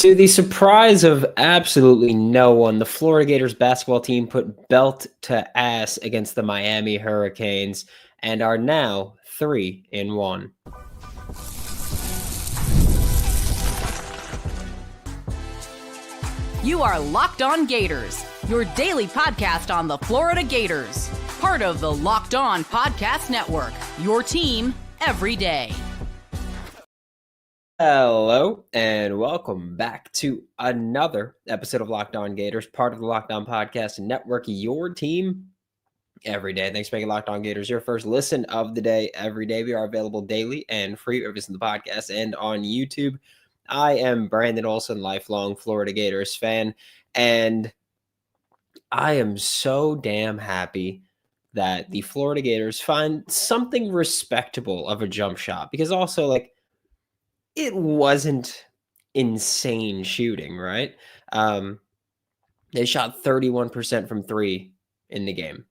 To the surprise of absolutely no one, the Florida Gators basketball team put belt to ass against the Miami Hurricanes and are now 3-1. You are Locked On Gators, your daily podcast on the Florida Gators. Part of the Locked On Podcast Network, your team every day. Hello, and welcome back to another episode of Locked On Gators, part of the Locked On Podcast Network, your team every day. Thanks for making Locked On Gators your first listen of the day every day. We are available daily and free wherever you listen to the podcast and on YouTube. I am Brandon Olsen, lifelong Florida Gators fan, and I am so damn happy that the Florida Gators find something respectable of a jump shot, because also, it wasn't insane shooting, right? They shot 31% from three in the game.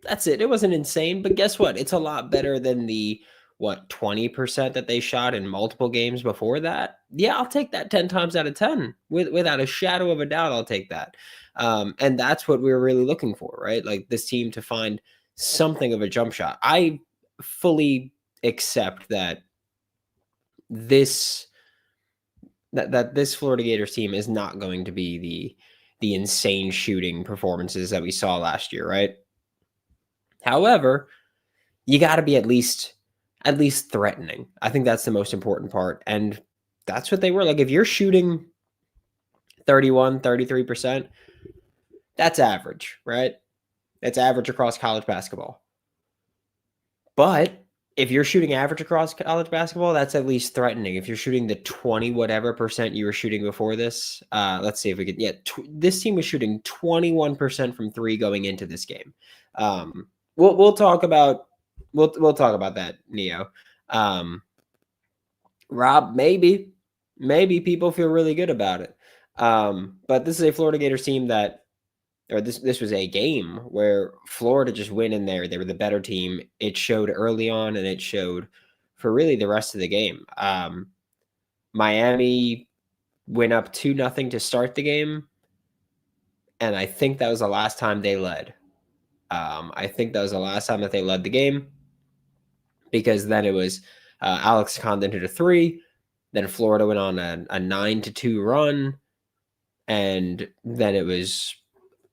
That's it. It wasn't insane, but guess what? It's a lot better than the 20% that they shot in multiple games before that. Yeah, I'll take that 10 times out of 10. Without a shadow of a doubt, I'll take that. And that's what we were really looking for, right? Like this team to find something of a jump shot. I fully accept that this Florida Gators team is not going to be the insane shooting performances that we saw last year, right? However, you got to be at least threatening. I think that's the most important part, and that's what they were. Like, if you're shooting 33%, that's average, right? That's average across college basketball. But if you're shooting average across college basketball, that's at least threatening. If you're shooting the 20 whatever percent you were shooting before this, let's see if we can. Yeah, this team was shooting 21% from three going into this game. We'll talk about that, Neo. Rob, maybe people feel really good about it. But this is a Florida Gators team this was a game where Florida just went in there. They were the better team. It showed early on, and it showed for really the rest of the game. Miami went up 2-0 to start the game, and I think that was the last time they led. I think that was the last time that they led the game, because then it was Alex Condon hit a three, then Florida went on a 9-2 run, and then it was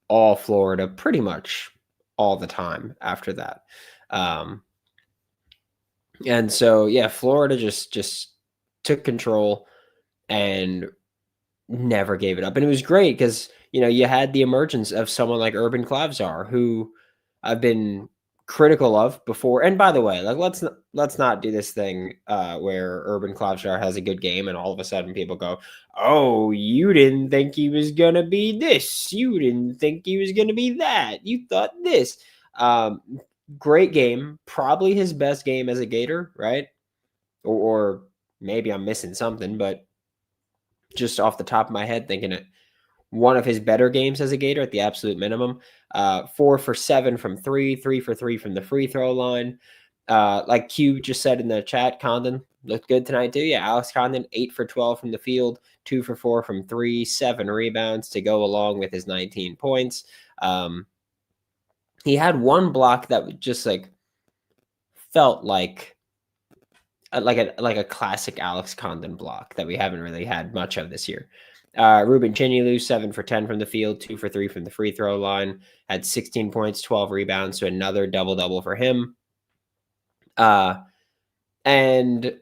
all Florida pretty much all the time after that. And so, yeah, Florida just took control and never gave it up. And it was great because, you had the emergence of someone like Urban Klavzar, who I've been critical of before. And by the way, let's not do this thing where Urban Klavzar has a good game and all of a sudden people go, "Oh, you didn't think he was gonna be this. You didn't think he was gonna be that. You thought this." Great game, probably his best game as a Gator, right? Or maybe I'm missing something, but just off the top of my head, thinking it. One of his better games as a Gator at the absolute minimum. 4 for 7 from 3, 3 for 3 from the free throw line. Like Q just said in the chat, Condon looked good tonight too. Yeah, Alex Condon, 8 for 12 from the field, 2 for 4 from 3, 7 rebounds to go along with his 19 points. He had one block that just felt like a classic Alex Condon block that we haven't really had much of this year. Ruben Chinyelu, 7 for 10 from the field, 2 for 3 from the free throw line, had 16 points, 12 rebounds, so another double-double for him. And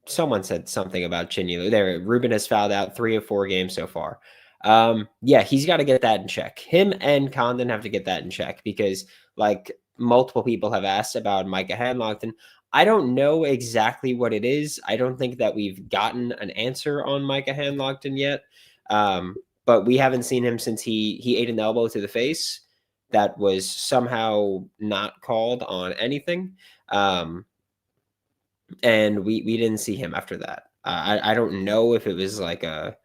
someone said something about Chinyelu there. Ruben has fouled out 3 of 4 games so far. Yeah, he's got to get that in check. Him and Condon have to get that in check because, multiple people have asked about Micah Hanlogton. I don't know exactly what it is. I don't think that we've gotten an answer on Micah Hanlogton yet. But we haven't seen him since he ate an elbow to the face that was somehow not called on anything. And we didn't see him after that. I don't know if it was like a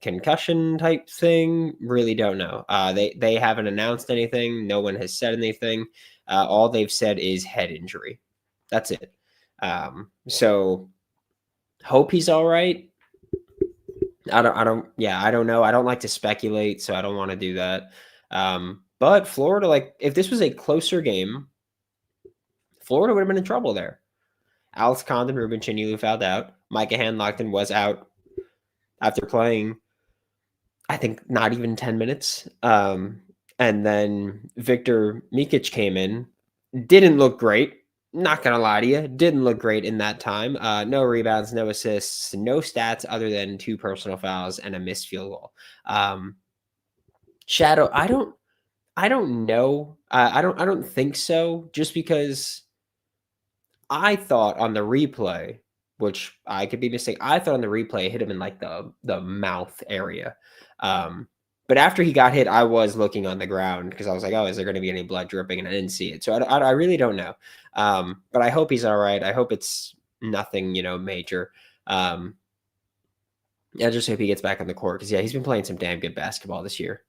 concussion type thing. Really don't know. They haven't announced anything. No one has said anything. All they've said is head injury. That's it. So hope he's all right. I don't know. I don't like to speculate, so I don't want to do that. But Florida, like, if this was a closer game, Florida would have been in trouble there. Alex Condon, Ruben Chinulu fouled out. Micah Handlockton was out after playing, I think, not even 10 minutes. And then Victor Mikic came in. Didn't look great. Not going to lie to you. Didn't look great in that time. No rebounds, no assists, no stats other than 2 personal fouls and a missed field goal. Shadow, I don't know. I don't think so, just because I thought on the replay, which I could be mistaken, I thought on the replay it hit him in like the mouth area. But after he got hit, I was looking on the ground because I was like, oh, is there going to be any blood dripping? And I didn't see it. So I really don't know. But I hope he's all right. I hope it's nothing, major. I just hope he gets back on the court because, yeah, he's been playing some damn good basketball this year.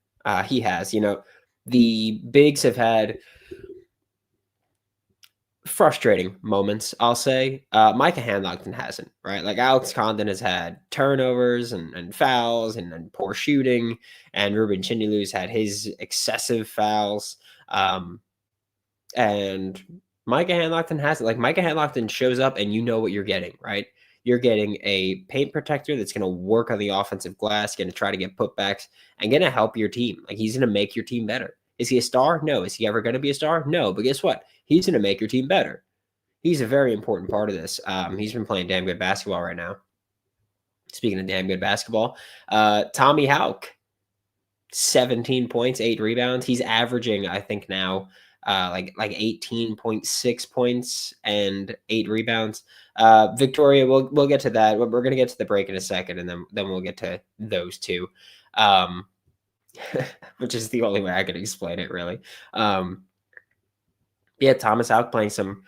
He has. The bigs have had frustrating moments, I'll say. Micah Handlockton hasn't, right? Like, Alex Condon has had turnovers and fouls and poor shooting, and Ruben Chinulu's had his excessive fouls. And Micah Handlockton hasn't. Like, Micah Handlockton shows up and you know what you're getting, right? You're getting a paint protector that's going to work on the offensive glass, going to try to get putbacks, and going to help your team. Like, he's going to make your team better. Is he a star? No. Is he ever going to be a star? No. But guess what? He's going to make your team better. He's a very important part of this. He's been playing damn good basketball right now. Speaking of damn good basketball, Tommy Houck, 17 points, 8 rebounds. He's averaging, I think now, like 18.6 points and 8 rebounds. Victoria, we'll get to that. We're going to get to the break in a second, and then we'll get to those two. Which is the only way I can explain it, really. Yeah, Thomas Houck playing some,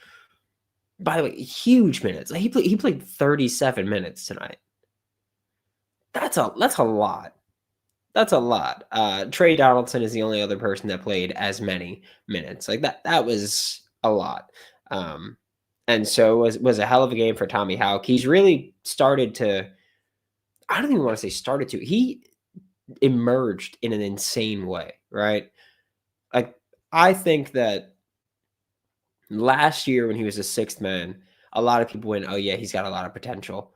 by the way, huge minutes. Like, he played 37 minutes tonight. That's a lot. That's a lot. Trey Donaldson is the only other person that played as many minutes. Like, that was a lot. And so it was a hell of a game for Tommy Houck. He's really started to, I don't even want to say started to, he emerged in an insane way, right? Like, I think that last year when he was a 6th man, a lot of people went, oh yeah, he's got a lot of potential.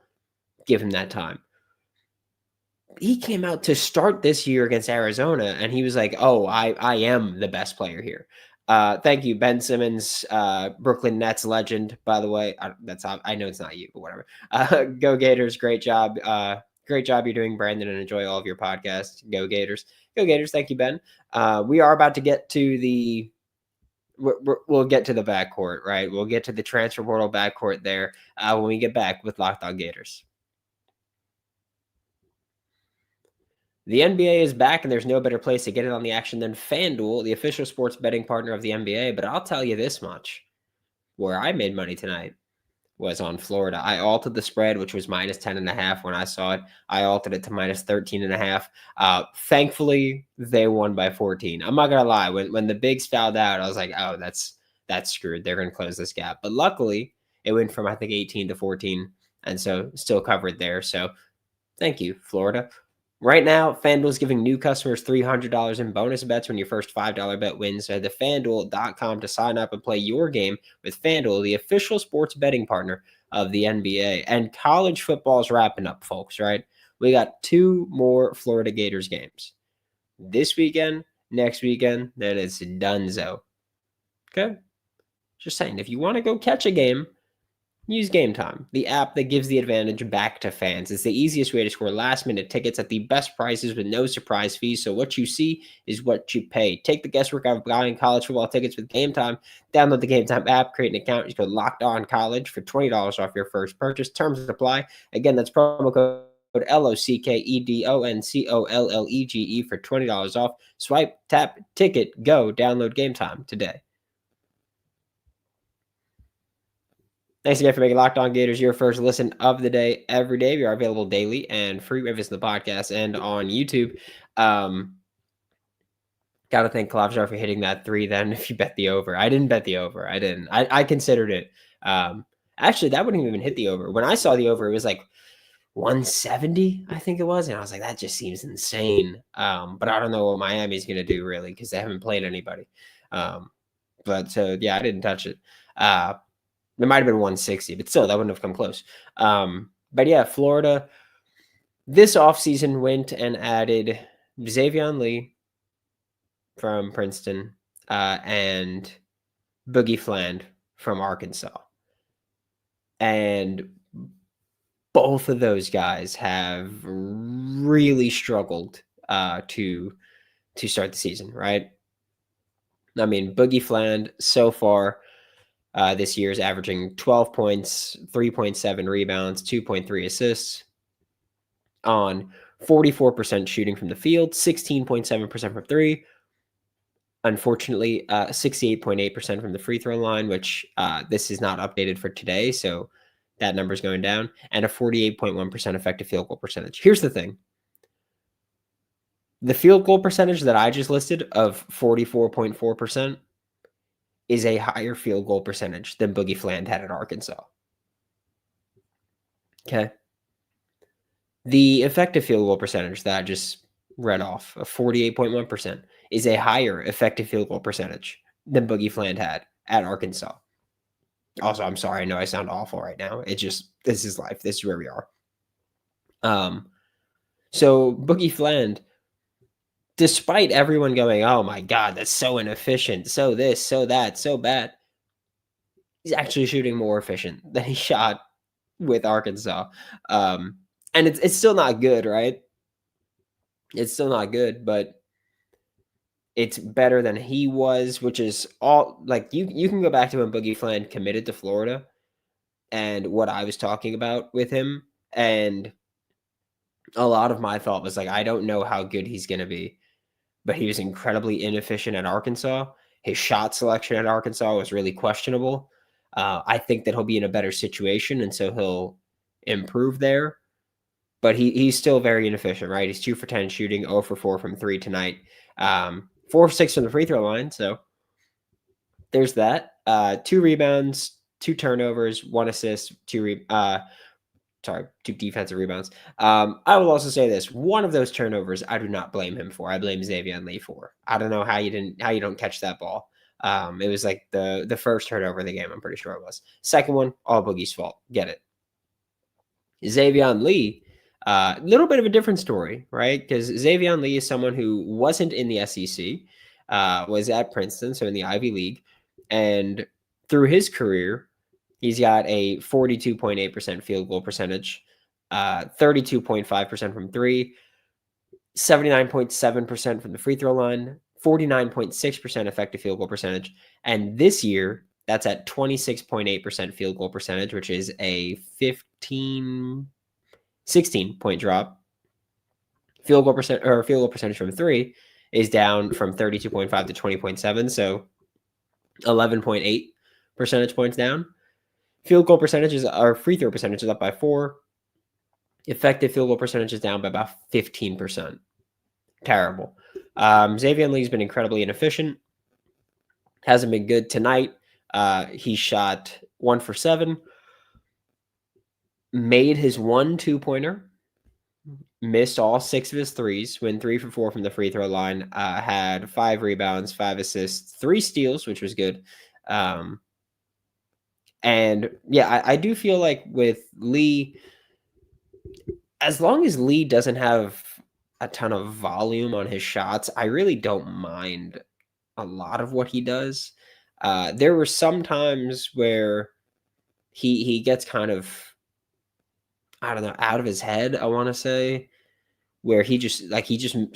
Give him that time. He came out to start this year against Arizona, and he was like, oh, I am the best player here. Thank you, Ben Simmons, Brooklyn Nets legend, by the way. I know it's not you, but whatever. Go Gators, great job. Great job you're doing, Brandon, and enjoy all of your podcasts. Go Gators. Go Gators. Thank you, Ben. We are about to get to we'll get to the backcourt, right? We'll get to the transfer portal backcourt there when we get back with Locked On Gators. The NBA is back, and there's no better place to get in on the action than FanDuel, the official sports betting partner of the NBA. But I'll tell you this much. Where I made money tonight was on Florida. I altered the spread, which was minus 10.5 when I saw it. I altered it to minus 13.5. Thankfully, they won by 14. I'm not going to lie. When the bigs fouled out, I was like, oh, that's screwed. They're going to close this gap. But luckily, it went from, I think, 18 to 14. And so still covered there. So thank you, Florida. Right now, FanDuel is giving new customers $300 in bonus bets when your first $5 bet wins. So head to FanDuel.com to sign up and play your game with FanDuel, the official sports betting partner of the NBA. And college football is wrapping up, folks, right? We got 2 more Florida Gators games. This weekend, next weekend, then it's donezo. Okay? Just saying, if you want to go catch a game, use Game Time, the app that gives the advantage back to fans. It's the easiest way to score last-minute tickets at the best prices with no surprise fees, so what you see is what you pay. Take the guesswork out of buying college football tickets with Game Time. Download the Game Time app, create an account, use code Locked On College for $20 off your first purchase. Terms apply. Again, that's promo code LOCKEDONCOLLEGE for $20 off. Swipe, tap, ticket, go. Download Game Time today. Thanks again for making Locked On Gators your first listen of the day every day. We are available daily and free wherever it's in the podcast and on YouTube. Got to thank Klavzar for hitting that 3 then if you bet the over. I didn't bet the over. I didn't. I considered it. Actually, that wouldn't even hit the over. When I saw the over, it was like 170, I think it was. And I was like, that just seems insane. But I don't know what Miami's going to do really, because they haven't played anybody. But so, yeah, I didn't touch it. It might have been 160, but still, that wouldn't have come close. But yeah, Florida this offseason went and added Xavier Lee from Princeton and Boogie Fland from Arkansas. And both of those guys have really struggled to start the season, right? I mean, Boogie Fland so far this year is averaging 12 points, 3.7 rebounds, 2.3 assists on 44% shooting from the field, 16.7% from three. Unfortunately, 68.8% from the free throw line, which this is not updated for today, so that number is going down, and a 48.1% effective field goal percentage. Here's the thing. The field goal percentage that I just listed of 44.4% is a higher field goal percentage than Boogie Fland had at Arkansas. Okay. The effective field goal percentage that I just read off of 48.1% is a higher effective field goal percentage than Boogie Fland had at Arkansas. Also, I'm sorry. I know I sound awful right now. This is life. This is where we are. So Boogie Fland, despite everyone going, oh my God, that's so inefficient, so this, so that, so bad, he's actually shooting more efficient than he shot with Arkansas. And it's still not good, right? It's still not good, but it's better than he was, which is all like you can go back to when Boogie Fland committed to Florida and what I was talking about with him. And a lot of my thought was like, I don't know how good he's going to be, but he was incredibly inefficient at Arkansas. His shot selection at Arkansas was really questionable. I think that he'll be in a better situation, and so he'll improve there. But he's still very inefficient, right? He's 2 for 10 shooting, 0 for 4 from 3 tonight. 4 for 6 from the free throw line. So there's that. 2 rebounds, 2 turnovers, 1 assist, 2 defensive rebounds. I will also say this: one of those turnovers, I do not blame him for. I blame Xavier Lee for. I don't know how you don't catch that ball. It was like the first turnover of the game. I'm pretty sure it was. Second one, all Boogie's fault. Get it? Xavier Lee. Little bit of a different story, right? Because Xavier Lee is someone who wasn't in the SEC, was at Princeton, so in the Ivy League. And through his career, he's got a 42.8% field goal percentage, 32.5% from three, 79.7% from the free throw line, 49.6% effective field goal percentage. And this year, that's at 26.8% field goal percentage, which is a 16-point drop. Field goal percentage from three is down from 32.5 to 20.7, so 11.8 percentage points down. Field goal percentages or free throw percentage is up by 4. Effective field goal percentage is down by about 15%. Terrible. Xavier Lee's been incredibly inefficient. Hasn't been good tonight. He shot 1 for 7. Made his 1 2-pointer. Missed all 6 of his threes. Went 3 for 4 from the free throw line. Had 5 rebounds, 5 assists, 3 steals, which was good. And yeah, I do feel like with Lee, as long as Lee doesn't have a ton of volume on his shots, I really don't mind a lot of what he does. There were some times where he gets kind of, I don't know, out of his head, I want to say, where he just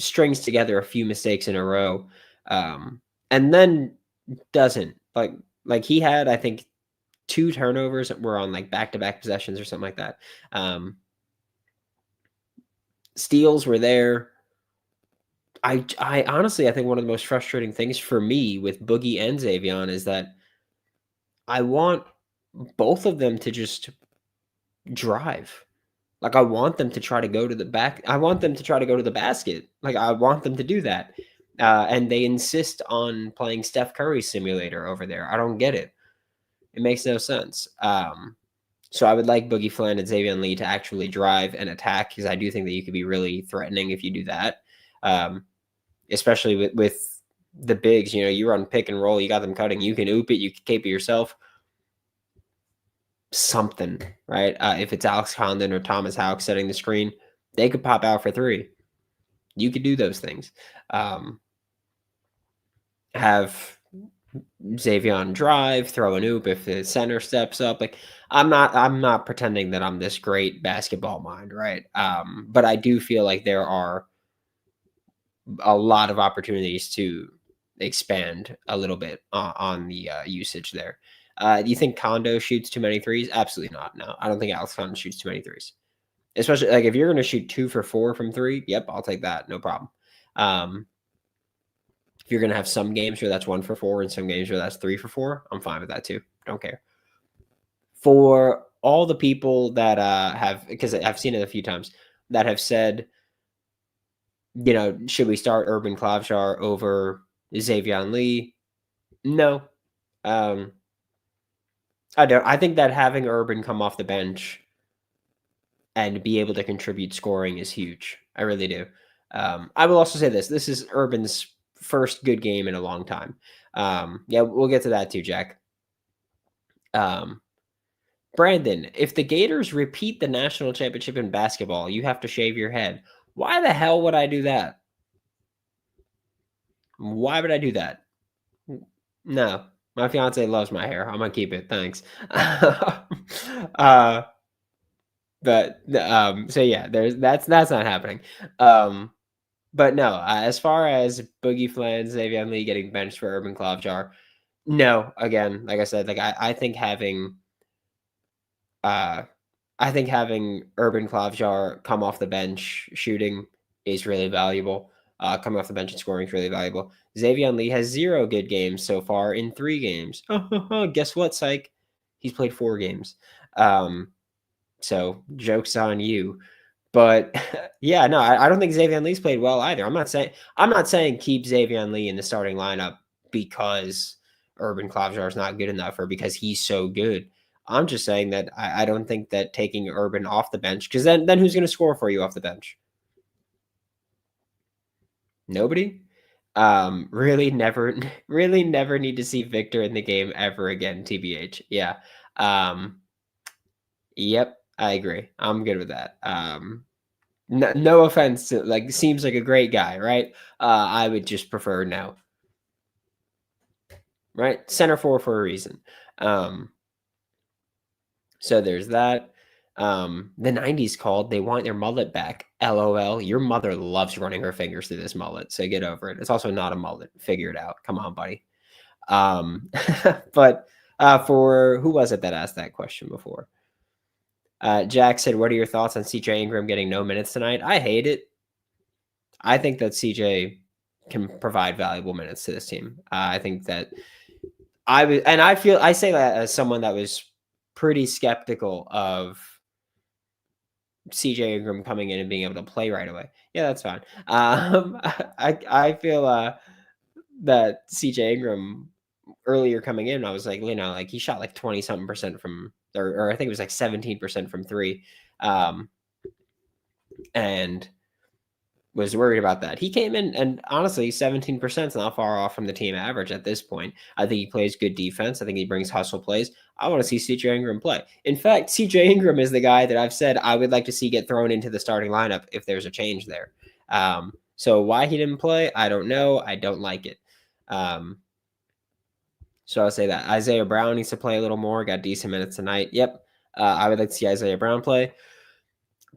strings together a few mistakes in a row, and then doesn't like he had, I think, 2 turnovers that were on like back-to-back possessions or something like that. Steals were there. I honestly, I think one of the most frustrating things for me with Boogie and Xavier is that I want both of them to just drive. Like, I want them to try to go to the back. I want them to try to go to the basket. Like, I want them to do that. And they insist on playing Steph Curry simulator over there. I don't get it. It makes no sense. So I would like Boogie Flynn and Xavier Lee to actually drive and attack, because I do think that you could be really threatening if you do that. Especially with the bigs, you run pick and roll, you got them cutting, you can oop it, you can cape it yourself. Something, right? If it's Alex Condon or Thomas Houck setting the screen, they could pop out for 3. You could do those things. Have Xavier drive, throw an oop if the center steps up. Like, I'm not pretending that I'm this great basketball mind, right? But I do feel like there are a lot of opportunities to expand a little bit on the usage there. Do you think Kondo shoots too many threes? Absolutely not. No, I don't think Alex Condon shoots too many threes. Especially like if you're going to shoot 2 for 4 from 3, yep, I'll take that. No problem. If you're going to have some games where that's 1 for 4 and some games where that's 3 for 4, I'm fine with that too. Don't care. For all the people that have, because I've seen it a few times, that have said, should we start Urban Klavzar over Xavier Lee? No. I don't. I think that having Urban come off the bench and be able to contribute scoring is huge. I really do. I will also say this. This is Urban's first good game in a long time. Yeah, we'll get to that too, Jack. Brandon, if the Gators repeat the national championship in basketball, you have to shave your head. Why the hell would I do that? Why would I do that? No, my fiance loves my hair. I'm gonna keep it. Thanks. So yeah, that's not happening. But no, as far as Boogie Flynn, Xavier Lee getting benched for Urban Klavzar, no. Again, like I said, like I think having Urban Klavzar come off the bench shooting is really valuable. Coming off the bench and scoring is really valuable. Xavier Lee has 0 good games so far in 3 games. Guess what, psych? He's played 4 games. So joke's on you. But yeah, no, I don't think Xavier Lee's played well either. I'm not saying keep Xavier Lee in the starting lineup because Urban Klavzar is not good enough or because he's so good. I'm just saying that I don't think that taking Urban off the bench, because then who's going to score for you off the bench? Nobody. Really never need to see Victor in the game ever again. TBH. Yeah. Yep. I agree. I'm good with that. No offense to, like, seems like a great guy, right? I would just prefer no. Right? Center forward for a reason. So there's that. The 90s called. They want their mullet back. LOL. Your mother loves running her fingers through this mullet, so get over it. It's also not a mullet. Figure it out. Come on, buddy. But for who was it that asked that question before? Jack said, what are your thoughts on CJ Ingram getting no minutes tonight? I hate it. I think that CJ can provide valuable minutes to this team. I think that I say that as someone that was pretty skeptical of CJ Ingram coming in and being able to play right away. Yeah, that's fine. I feel that CJ Ingram earlier coming in, I was like, he shot like 20 something percent from, or I think it was like 17% from 3. And was worried about that. He came in and honestly, 17% is not far off from the team average at this point. I think he plays good defense. I think he brings hustle plays. I want to see CJ Ingram play. In fact, CJ Ingram is the guy that I've said I would like to see get thrown into the starting lineup if there's a change there. So why he didn't play, I don't know. I don't like it. So I'll say that. Isaiah Brown needs to play a little more. Got decent minutes tonight. Yep. I would like to see Isaiah Brown play.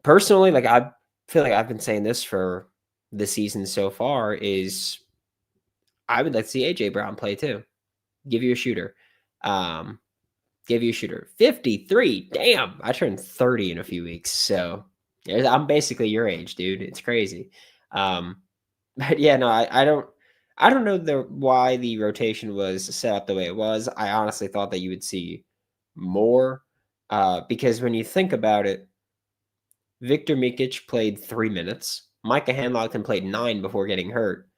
Personally, like I feel like I've been saying this for the season so far, is I would like to see AJ Brown play too. Give you a shooter. 53. Damn, I turned 30 in a few weeks. So I'm basically your age, dude. It's crazy. But yeah, no, I don't know why the rotation was set up the way it was. I honestly thought that you would see more because when you think about it, Victor Mikic played 3 minutes. Micah Hanlogton played 9 before getting hurt.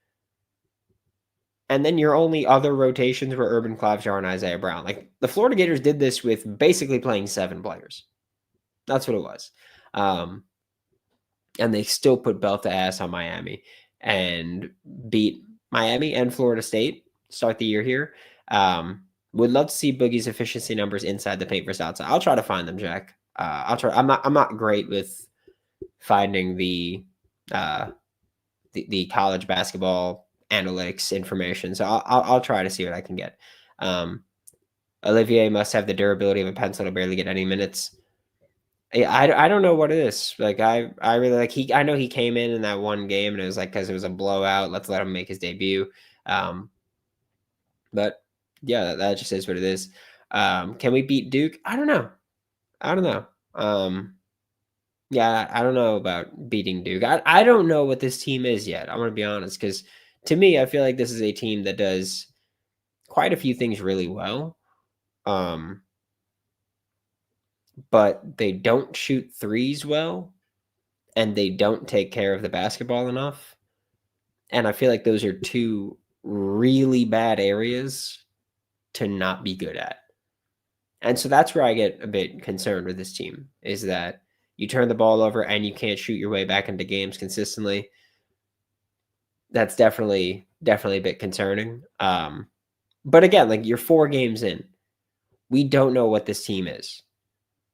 And then your only other rotations were Urban Klavzar and Isaiah Brown. Like the Florida Gators did this with basically playing 7 players. That's what it was. And they still put belt to ass on Miami and beat Miami and Florida State. Start the year here. Would love to see Boogie's efficiency numbers inside the paint versus outside. I'll try to find them, Jack. I'll try. I'm not great with finding the college basketball analytics information, so I'll try to see what I can get. Olivier must have the durability of a pencil to barely get any minutes. I don't know what it is. Like I really like I know he came in that one game and it was like because it was a blowout. Let's let him make his debut. But yeah, that just is what it is. Can we beat Duke? I don't know. Yeah, I don't know about beating Duke. I don't know what this team is yet. I'm going to be honest, because to me, I feel like this is a team that does quite a few things really well. But they don't shoot threes well, and they don't take care of the basketball enough. And I feel like those are 2 really bad areas to not be good at. And so that's where I get a bit concerned with this team, is that you turn the ball over and you can't shoot your way back into games consistently. That's definitely a bit concerning. But again, like you're 4 games in. We don't know what this team is.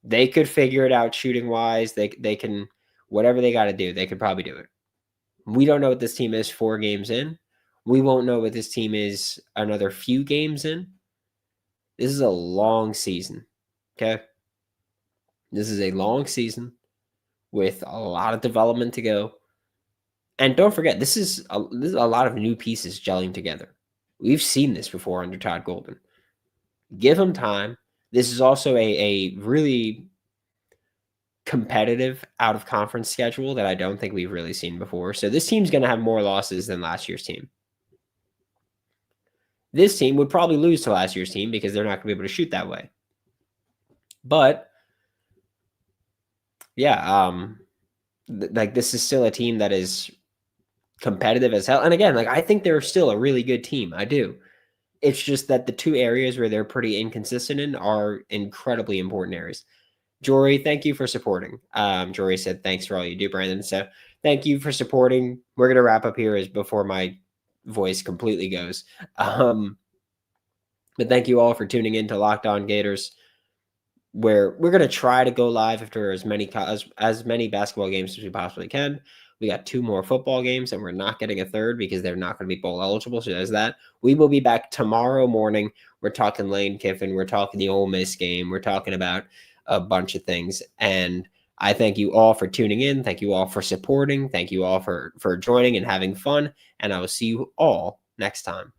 They could figure it out shooting wise. They can, whatever they got to do, they could probably do it. We don't know what this team is 4 games in. We won't know what this team is another few games in. This is a long season. Okay. This is a long season with a lot of development to go. And don't forget, this is a lot of new pieces gelling together. We've seen this before under Todd Golden. Give him time. This is also a really competitive out-of-conference schedule that I don't think we've really seen before. So this team's going to have more losses than last year's team. This team would probably lose to last year's team because they're not going to be able to shoot that way. But, yeah, like this is still a team that is competitive as hell. And again, like I think they're still a really good team. I do. It's just that the 2 areas where they're pretty inconsistent in are incredibly important areas. Jory, thank you for supporting. Jory said, thanks for all you do, Brandon. So thank you for supporting. We're going to wrap up here before my voice completely goes. But thank you all for tuning in to Locked On Gators, where we're going to try to go live after as many basketball games as we possibly can. We got 2 more football games, and we're not getting a third because they're not going to be bowl eligible. So there's that. We will be back tomorrow morning. We're talking Lane Kiffin. We're talking the Ole Miss game. We're talking about a bunch of things. And I thank you all for tuning in. Thank you all for supporting. Thank you all for joining and having fun. And I will see you all next time.